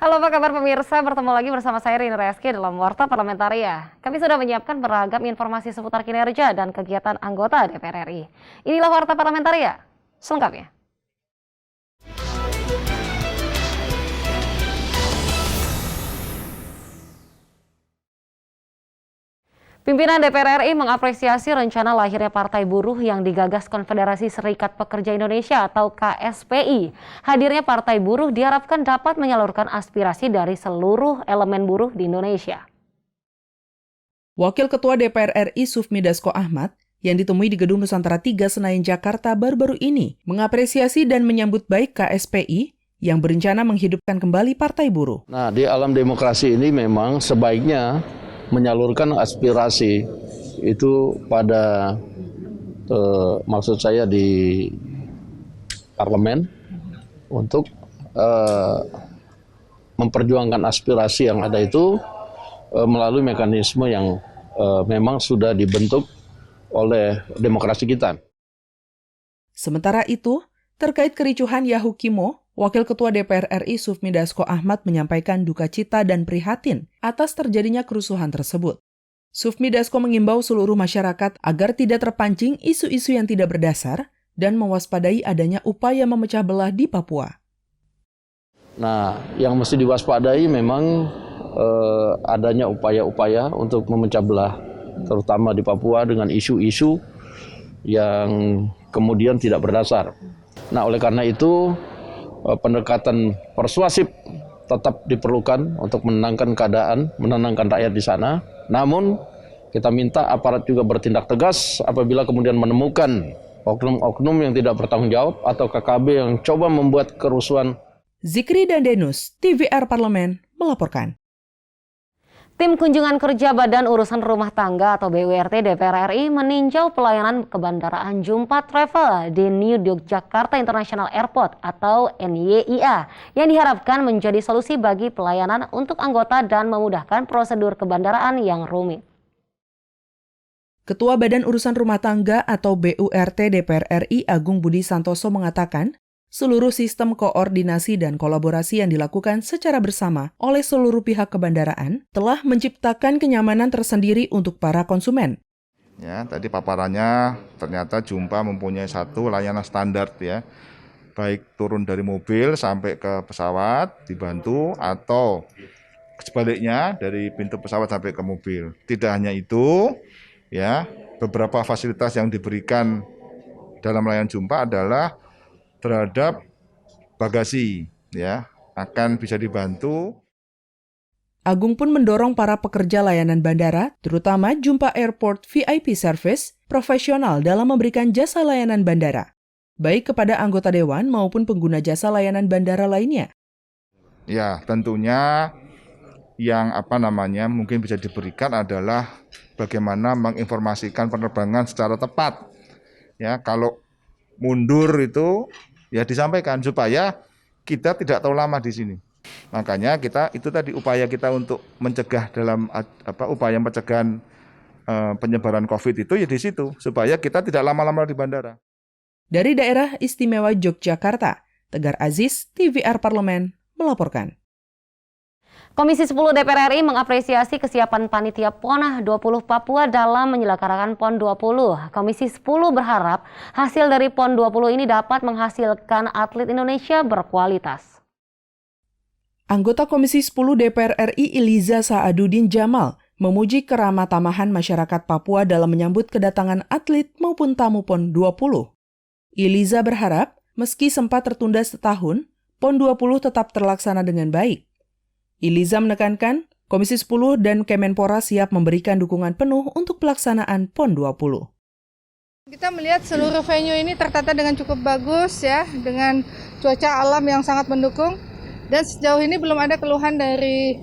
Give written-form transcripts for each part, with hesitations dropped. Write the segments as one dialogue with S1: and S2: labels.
S1: Halo, apa kabar pemirsa? Bertemu lagi bersama saya Rini Reski dalam Warta Parlamentaria. Kami sudah menyiapkan beragam informasi seputar kinerja dan kegiatan anggota DPR RI. Inilah Warta Parlamentaria selengkapnya. Pimpinan DPR RI mengapresiasi rencana lahirnya Partai Buruh yang digagas Konfederasi Serikat Pekerja Indonesia atau KSPI. Hadirnya Partai Buruh diharapkan dapat menyalurkan aspirasi dari seluruh elemen buruh di Indonesia.
S2: Wakil Ketua DPR RI Sufmi Dasko Ahmad yang ditemui di Gedung Nusantara 3 Senayan Jakarta baru-baru ini mengapresiasi dan menyambut baik KSPI yang berencana menghidupkan kembali Partai Buruh.
S3: Nah, di alam demokrasi ini memang sebaiknya menyalurkan aspirasi itu pada maksud saya di parlemen untuk memperjuangkan aspirasi yang ada itu melalui mekanisme yang memang sudah dibentuk oleh demokrasi kita.
S2: Sementara itu, terkait kericuhan Yahukimo, Wakil Ketua DPR RI Sufmi Dasko Ahmad menyampaikan duka cita dan prihatin atas terjadinya kerusuhan tersebut. Sufmi Dasko mengimbau seluruh masyarakat agar tidak terpancing isu-isu yang tidak berdasar dan mewaspadai adanya upaya memecah belah di Papua.
S3: Nah, yang mesti diwaspadai memang adanya upaya-upaya untuk memecah belah, terutama di Papua dengan isu-isu yang kemudian tidak berdasar. Nah, oleh karena itu pendekatan persuasif tetap diperlukan untuk menenangkan keadaan, menenangkan rakyat di sana. Namun kita minta aparat juga bertindak tegas apabila kemudian menemukan oknum-oknum yang tidak bertanggung jawab atau KKB yang coba membuat kerusuhan.
S2: Zikri dan Denus, TVR Parlemen, melaporkan.
S1: Tim Kunjungan Kerja Badan Urusan Rumah Tangga atau BURT DPR RI meninjau pelayanan kebandaraan Jumpa Travel di New Yogyakarta International Airport atau NYIA yang diharapkan menjadi solusi bagi pelayanan untuk anggota dan memudahkan prosedur kebandaraan yang rumit.
S2: Ketua Badan Urusan Rumah Tangga atau BURT DPR RI Agung Budi Santoso mengatakan, seluruh sistem koordinasi dan kolaborasi yang dilakukan secara bersama oleh seluruh pihak kebandaraan telah menciptakan kenyamanan tersendiri untuk para konsumen.
S4: Ya, tadi paparannya ternyata Jumpa mempunyai satu layanan standar ya, baik turun dari mobil sampai ke pesawat dibantu atau sebaliknya dari pintu pesawat sampai ke mobil. Tidak hanya itu, ya, beberapa fasilitas yang diberikan dalam layanan Jumpa adalah terhadap bagasi, ya, akan bisa dibantu.
S2: Agung pun mendorong para pekerja layanan bandara, terutama Jumpa Airport VIP Service, profesional dalam memberikan jasa layanan bandara, baik kepada anggota dewan maupun pengguna jasa layanan bandara lainnya.
S4: Ya, tentunya yang mungkin bisa diberikan adalah bagaimana menginformasikan penerbangan secara tepat. Ya, kalau mundur itu ya disampaikan supaya kita tidak terlalu lama di sini. Makanya itu tadi upaya kita untuk mencegah dalam upaya pencegahan penyebaran COVID itu ya di situ supaya kita tidak lama-lama di bandara.
S2: Dari Daerah Istimewa Yogyakarta, Tegar Aziz, TVR Parlemen melaporkan.
S1: Komisi 10 DPR RI mengapresiasi kesiapan panitia PON 20 Papua dalam menyelenggarakan PON 20. Komisi 10 berharap hasil dari PON 20 ini dapat menghasilkan atlet Indonesia berkualitas.
S2: Anggota Komisi 10 DPR RI Iliza Sa'adudin Jamal memuji keramah tamahan masyarakat Papua dalam menyambut kedatangan atlet maupun tamu PON 20. Iliza berharap meski sempat tertunda setahun, PON 20 tetap terlaksana dengan baik. Iliza menekankan, Komisi 10 dan Kemenpora siap memberikan dukungan penuh untuk pelaksanaan PON 20.
S5: Kita melihat seluruh venue ini tertata dengan cukup bagus ya, dengan cuaca alam yang sangat mendukung. Dan sejauh ini belum ada keluhan dari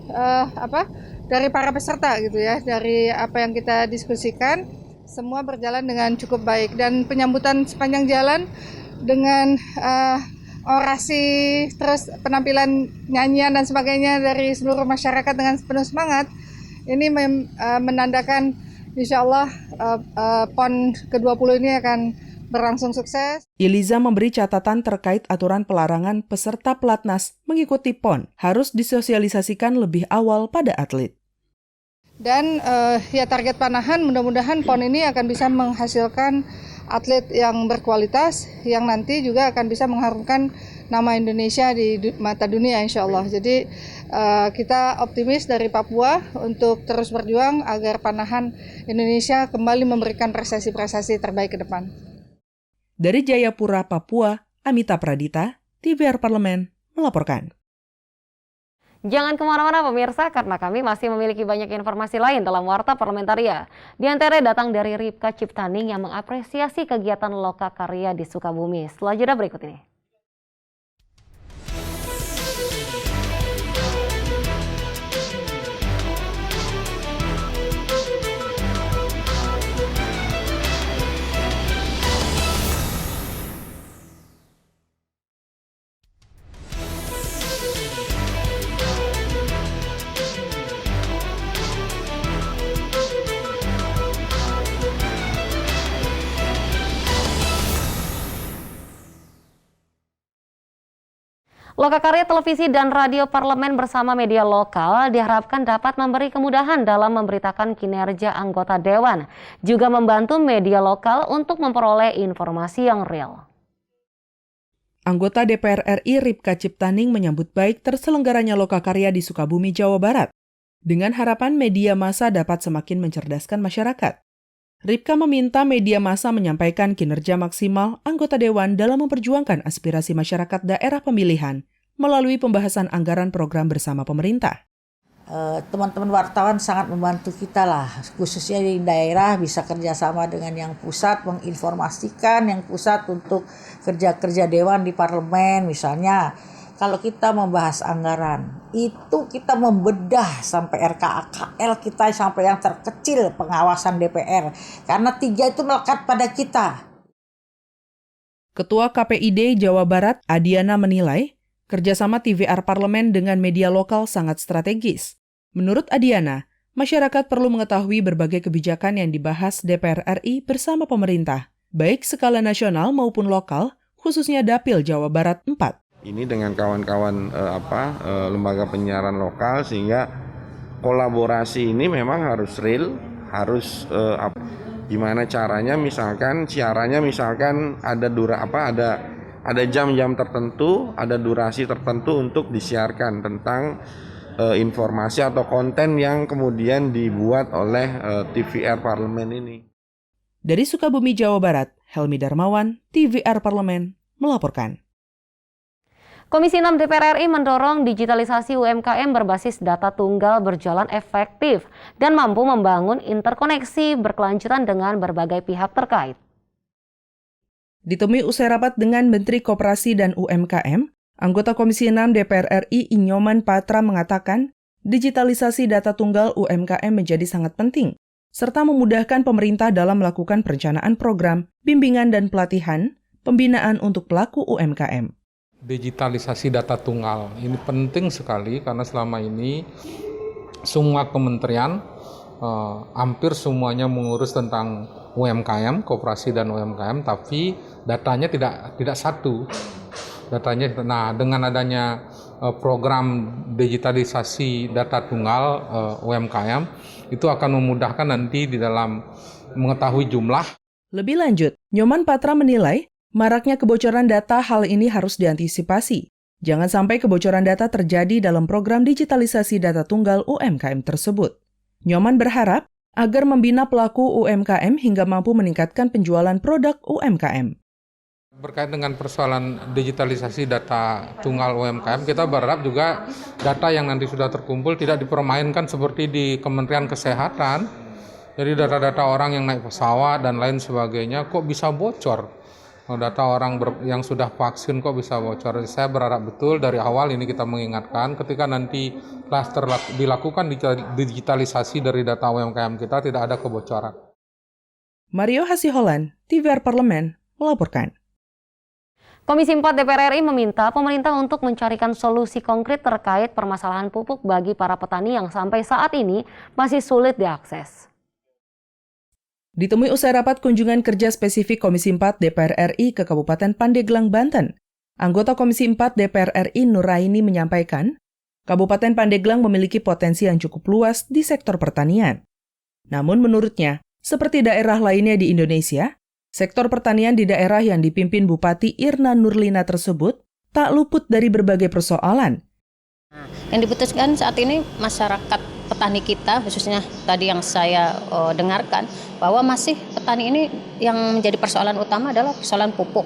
S5: para peserta gitu ya, dari apa yang kita diskusikan, semua berjalan dengan cukup baik dan penyambutan sepanjang jalan dengan orasi, terus penampilan nyanyian dan sebagainya dari seluruh masyarakat dengan penuh semangat. Ini menandakan insya Allah PON ke-20 ini akan berlangsung sukses.
S2: Iliza memberi catatan terkait aturan pelarangan peserta pelatnas mengikuti PON harus disosialisasikan lebih awal pada atlet.
S5: Dan ya target Panahan mudah-mudahan PON ini akan bisa menghasilkan atlet yang berkualitas yang nanti juga akan bisa mengharumkan nama Indonesia di mata dunia insya Allah. Jadi kita optimis dari Papua untuk terus berjuang agar Panahan Indonesia kembali memberikan prestasi-prestasi terbaik ke depan.
S2: Dari Jayapura, Papua, Amita Pradita, TVR Parlemen melaporkan.
S1: Jangan kemana-mana pemirsa, karena kami masih memiliki banyak informasi lain dalam Warta Parlamentaria. Di antaranya datang dari Ripka Ciptaning yang mengapresiasi kegiatan Lokakarya di Sukabumi. Setelah jeda berikut ini. Lokakarya Televisi dan Radio Parlemen bersama media lokal diharapkan dapat memberi kemudahan dalam memberitakan kinerja anggota Dewan, juga membantu media lokal untuk memperoleh informasi yang real.
S2: Anggota DPR RI Ripka Ciptaning menyambut baik terselenggaranya Lokakarya di Sukabumi, Jawa Barat, dengan harapan media massa dapat semakin mencerdaskan masyarakat. Ripka meminta media massa menyampaikan kinerja maksimal anggota Dewan dalam memperjuangkan aspirasi masyarakat daerah pemilihan melalui pembahasan anggaran program bersama pemerintah.
S6: Teman-teman wartawan sangat membantu kita lah, khususnya di daerah bisa kerjasama dengan yang pusat, menginformasikan yang pusat untuk kerja-kerja Dewan di parlemen. Misalnya kalau kita membahas anggaran, itu kita membedah sampai RKAKL kita sampai yang terkecil pengawasan DPR. Karena 3 itu melekat pada kita.
S2: Ketua KPID Jawa Barat, Adiana menilai, kerjasama TVR Parlemen dengan media lokal sangat strategis. Menurut Adiana, masyarakat perlu mengetahui berbagai kebijakan yang dibahas DPR RI bersama pemerintah, baik skala nasional maupun lokal, khususnya Dapil Jawa Barat 4.
S7: Ini dengan kawan-kawan lembaga penyiaran lokal, sehingga kolaborasi ini memang harus real, harus gimana caranya, misalkan siarannya misalkan ada ada jam-jam tertentu, ada durasi tertentu untuk disiarkan tentang informasi atau konten yang kemudian dibuat oleh TVR Parlemen ini.
S2: Dari Sukabumi, Jawa Barat, Helmi Darmawan, TVR Parlemen melaporkan.
S1: Komisi 6 DPR RI mendorong digitalisasi UMKM berbasis data tunggal berjalan efektif dan mampu membangun interkoneksi berkelanjutan dengan berbagai pihak terkait.
S2: Ditemui usai rapat dengan Menteri Koperasi dan UMKM, anggota Komisi 6 DPR RI Inyoman Patra mengatakan digitalisasi data tunggal UMKM menjadi sangat penting, serta memudahkan pemerintah dalam melakukan perencanaan program, bimbingan dan pelatihan, pembinaan untuk pelaku UMKM.
S8: Digitalisasi data tunggal ini penting sekali karena selama ini semua kementerian hampir semuanya mengurus tentang UMKM, koperasi dan UMKM, tapi datanya tidak satu. Nah, dengan adanya program digitalisasi data tunggal UMKM itu akan memudahkan nanti di dalam mengetahui jumlah.
S2: Lebih lanjut, Nyoman Patra menilai maraknya kebocoran data, hal ini harus diantisipasi. Jangan sampai kebocoran data terjadi dalam program digitalisasi data tunggal UMKM tersebut. Nyoman berharap agar membina pelaku UMKM hingga mampu meningkatkan penjualan produk UMKM.
S8: Berkait dengan persoalan digitalisasi data tunggal UMKM, kita berharap juga data yang nanti sudah terkumpul tidak dipermainkan seperti di Kementerian Kesehatan. Jadi data-data orang yang naik pesawat dan lain sebagainya kok bisa bocor. Data orang yang sudah vaksin kok bisa bocor. Saya berharap betul dari awal ini kita mengingatkan ketika nanti dilakukan digitalisasi dari data UMKM kita tidak ada kebocoran.
S2: Mario Hasiholan, TVR Parlemen, melaporkan.
S1: Komisi 4 DPR RI meminta pemerintah untuk mencarikan solusi konkret terkait permasalahan pupuk bagi para petani yang sampai saat ini masih sulit diakses.
S2: Ditemui usai rapat kunjungan kerja spesifik Komisi 4 DPR RI ke Kabupaten Pandeglang, Banten, anggota Komisi 4 DPR RI Nuraini menyampaikan, Kabupaten Pandeglang memiliki potensi yang cukup luas di sektor pertanian. Namun menurutnya, seperti daerah lainnya di Indonesia, sektor pertanian di daerah yang dipimpin Bupati Irna Nurlina tersebut tak luput dari berbagai persoalan.
S9: Yang diputuskan saat ini masyarakat petani kita, khususnya tadi yang saya dengarkan, bahwa masih petani ini yang menjadi persoalan utama adalah persoalan pupuk.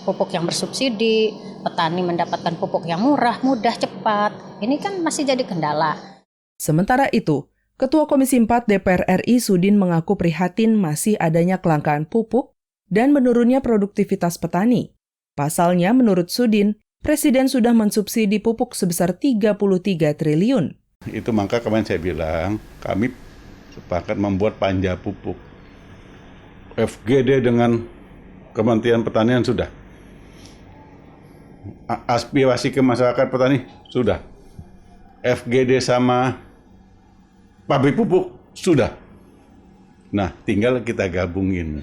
S9: Pupuk yang bersubsidi, petani mendapatkan pupuk yang murah, mudah, cepat. Ini kan masih jadi kendala.
S2: Sementara itu, Ketua Komisi 4 DPR RI Sudin mengaku prihatin masih adanya kelangkaan pupuk dan menurunnya produktivitas petani. Pasalnya, menurut Sudin, Presiden sudah mensubsidi pupuk sebesar 33 triliun.
S10: Itu maka kemarin saya bilang, kami sepakat membuat panja pupuk. FGD dengan Kementerian Pertanian sudah. Aspirasi ke masyarakat petani sudah. FGD sama pabrik pupuk sudah. Nah, tinggal kita gabungin.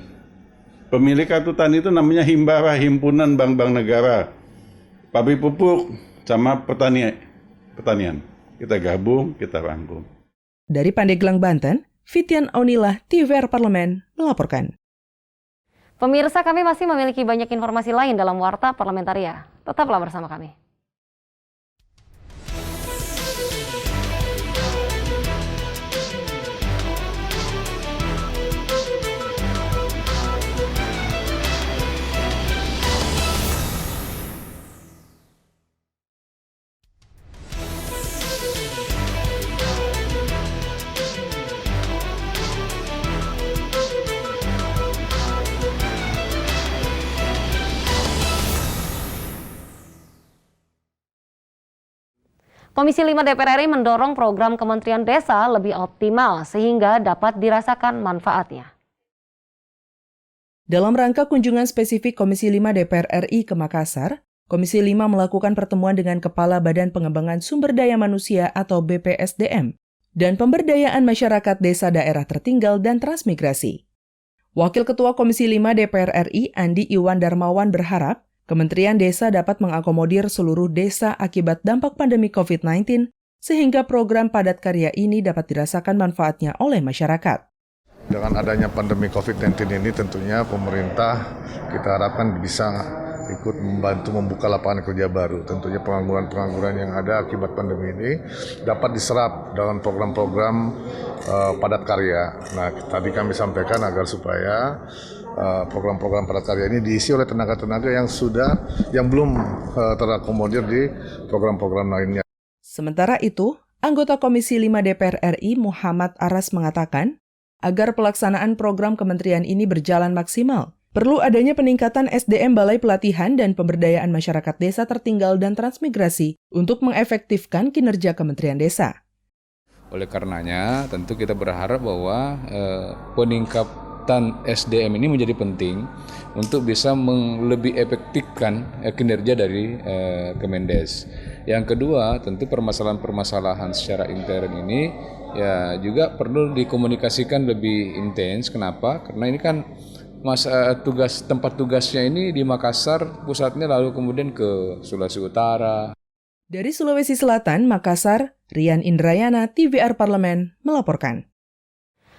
S10: Pemilik kartu tani itu namanya Himbara, Himpunan Bank-Bank Negara. Pabrik pupuk sama pertanian. Kita gabung, kita rangkum.
S2: Dari Pandeglang, Banten, Fitian Aunilah, TVR Parlemen, melaporkan.
S1: Pemirsa, kami masih memiliki banyak informasi lain dalam Warta Parlamentaria. Tetaplah bersama kami. Komisi 5 DPR RI mendorong program Kementerian Desa lebih optimal sehingga dapat dirasakan manfaatnya.
S2: Dalam rangka kunjungan spesifik Komisi 5 DPR RI ke Makassar, Komisi 5 melakukan pertemuan dengan Kepala Badan Pengembangan Sumber Daya Manusia atau BPSDM dan Pemberdayaan Masyarakat Desa Daerah Tertinggal dan Transmigrasi. Wakil Ketua Komisi 5 DPR RI Andi Iwan Darmawan berharap Kementerian Desa dapat mengakomodir seluruh desa akibat dampak pandemi COVID-19 sehingga program padat karya ini dapat dirasakan manfaatnya oleh masyarakat.
S4: Dengan adanya pandemi COVID-19 ini tentunya pemerintah kita harapkan bisa ikut membantu membuka lapangan kerja baru. Tentunya pengangguran-pengangguran yang ada akibat pandemi ini dapat diserap dalam program-program padat karya. Nah, tadi kami sampaikan agar supaya program-program padat karya ini diisi oleh tenaga-tenaga yang belum terakomodir di program-program lainnya.
S2: Sementara itu, anggota Komisi 5 DPR RI Muhammad Aras mengatakan, agar pelaksanaan program kementerian ini berjalan maksimal, perlu adanya peningkatan SDM Balai Pelatihan dan Pemberdayaan Masyarakat Desa Tertinggal dan Transmigrasi untuk mengefektifkan kinerja Kementerian Desa.
S11: Oleh karenanya, tentu kita berharap bahwa peningkatan SDM ini menjadi penting untuk bisa lebih efektifkan kinerja dari Kemendes. Yang kedua, tentu permasalahan-permasalahan secara intern ini ya juga perlu dikomunikasikan lebih intens. Kenapa? Karena ini kan tempat tugasnya ini di Makassar pusatnya, lalu kemudian ke Sulawesi Utara.
S2: Dari Sulawesi Selatan, Makassar, Rian Indrayana, TVR Parlemen, melaporkan.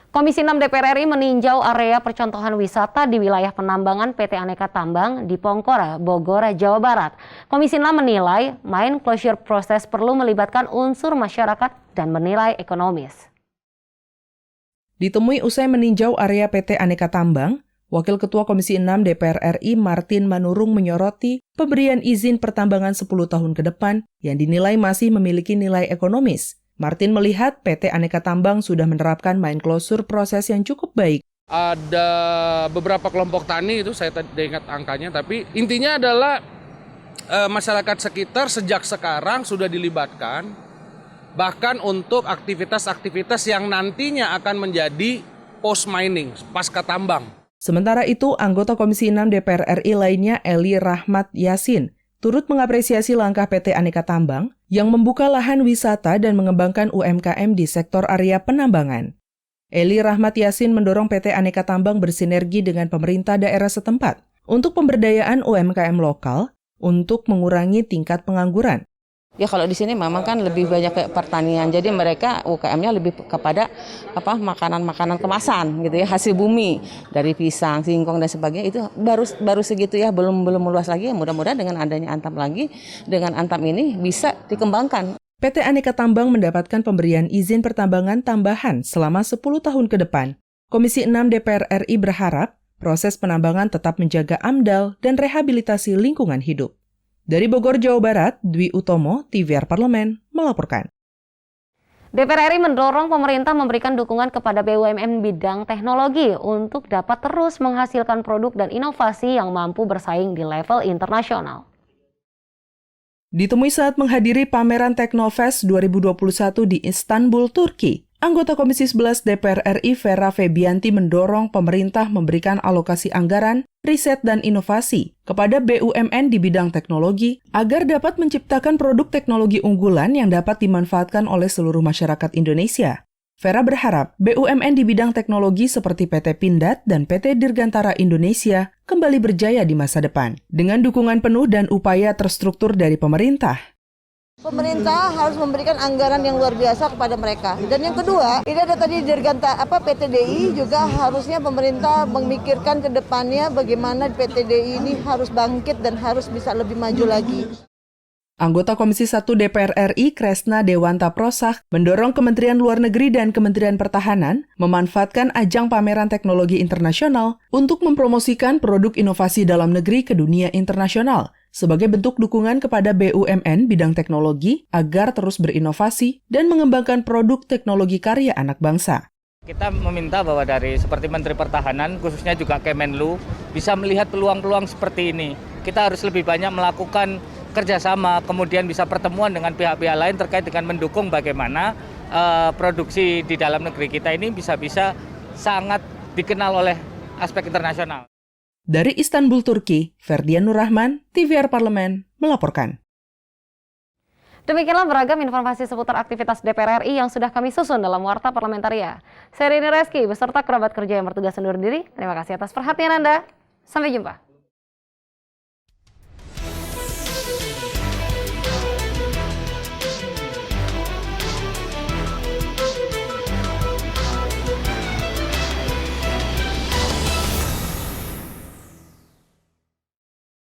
S1: Komisi 6 DPR RI meninjau area percontohan wisata di wilayah penambangan PT Aneka Tambang di Pongkora, Bogor, Jawa Barat. Komisi 6 menilai mine closure proses perlu melibatkan unsur masyarakat dan bernilai ekonomis.
S2: Ditemui usai meninjau area PT Aneka Tambang, Wakil Ketua Komisi 6 DPR RI Martin Manurung menyoroti pemberian izin pertambangan 10 tahun ke depan yang dinilai masih memiliki nilai ekonomis. Martin melihat PT Aneka Tambang sudah menerapkan mine closure proses yang cukup baik.
S12: Ada beberapa kelompok tani itu saya tidak ingat angkanya, tapi intinya adalah masyarakat sekitar sejak sekarang sudah dilibatkan bahkan untuk aktivitas-aktivitas yang nantinya akan menjadi post mining, pasca tambang.
S2: Sementara itu, anggota Komisi 6 DPR RI lainnya Eli Rahmat Yasin turut mengapresiasi langkah PT Aneka Tambang yang membuka lahan wisata dan mengembangkan UMKM di sektor area penambangan. Eli Rahmat Yasin mendorong PT Aneka Tambang bersinergi dengan pemerintah daerah setempat untuk pemberdayaan UMKM lokal untuk mengurangi tingkat pengangguran.
S13: Ya kalau di sini memang kan lebih banyak ke pertanian, jadi mereka UKM-nya lebih kepada makanan-makanan kemasan gitu ya, hasil bumi dari pisang, singkong dan sebagainya. Itu baru segitu ya, belum meluas lagi. Mudah-mudahan dengan adanya Antam lagi, dengan Antam ini bisa dikembangkan.
S2: PT Aneka Tambang mendapatkan pemberian izin pertambangan tambahan selama 10 tahun ke depan. Komisi 6 DPR RI berharap proses penambangan tetap menjaga AMDAL dan rehabilitasi lingkungan hidup. Dari Bogor, Jawa Barat, Dwi Utomo, TVR Parlemen, melaporkan.
S1: DPR RI mendorong pemerintah memberikan dukungan kepada BUMN bidang teknologi untuk dapat terus menghasilkan produk dan inovasi yang mampu bersaing di level internasional.
S2: Ditemui saat menghadiri pameran Teknofest 2021 di Istanbul, Turki, anggota Komisi 11 DPR RI Vera Febianti mendorong pemerintah memberikan alokasi anggaran, riset dan inovasi kepada BUMN di bidang teknologi agar dapat menciptakan produk teknologi unggulan yang dapat dimanfaatkan oleh seluruh masyarakat Indonesia. Vera berharap BUMN di bidang teknologi seperti PT Pindad dan PT Dirgantara Indonesia kembali berjaya di masa depan dengan dukungan penuh dan upaya terstruktur dari pemerintah.
S6: Pemerintah harus memberikan anggaran yang luar biasa kepada mereka. Dan yang kedua, ini ada tadi PT DI juga harusnya pemerintah memikirkan ke depannya bagaimana PT DI ini harus bangkit dan harus bisa lebih maju lagi.
S2: Anggota Komisi 1 DPR RI Kresna Dewanta Prosah mendorong Kementerian Luar Negeri dan Kementerian Pertahanan memanfaatkan ajang pameran teknologi internasional untuk mempromosikan produk inovasi dalam negeri ke dunia internasional sebagai bentuk dukungan kepada BUMN bidang teknologi agar terus berinovasi dan mengembangkan produk teknologi karya anak bangsa.
S14: Kita meminta bahwa dari seperti Menteri Pertahanan, khususnya juga Kemenlu, bisa melihat peluang-peluang seperti ini. Kita harus lebih banyak melakukan kerjasama, kemudian bisa pertemuan dengan pihak-pihak lain terkait dengan mendukung bagaimana produksi di dalam negeri kita ini bisa sangat dikenal oleh aspek internasional.
S2: Dari Istanbul, Turki, Ferdian Nurrahman, TVR Parlemen, melaporkan.
S1: Demikianlah beragam informasi seputar aktivitas DPR RI yang sudah kami susun dalam Warta Parlamentaria. Saya Rini Reski beserta kerabat kerja yang bertugas undur diri. Terima kasih atas perhatian Anda. Sampai jumpa.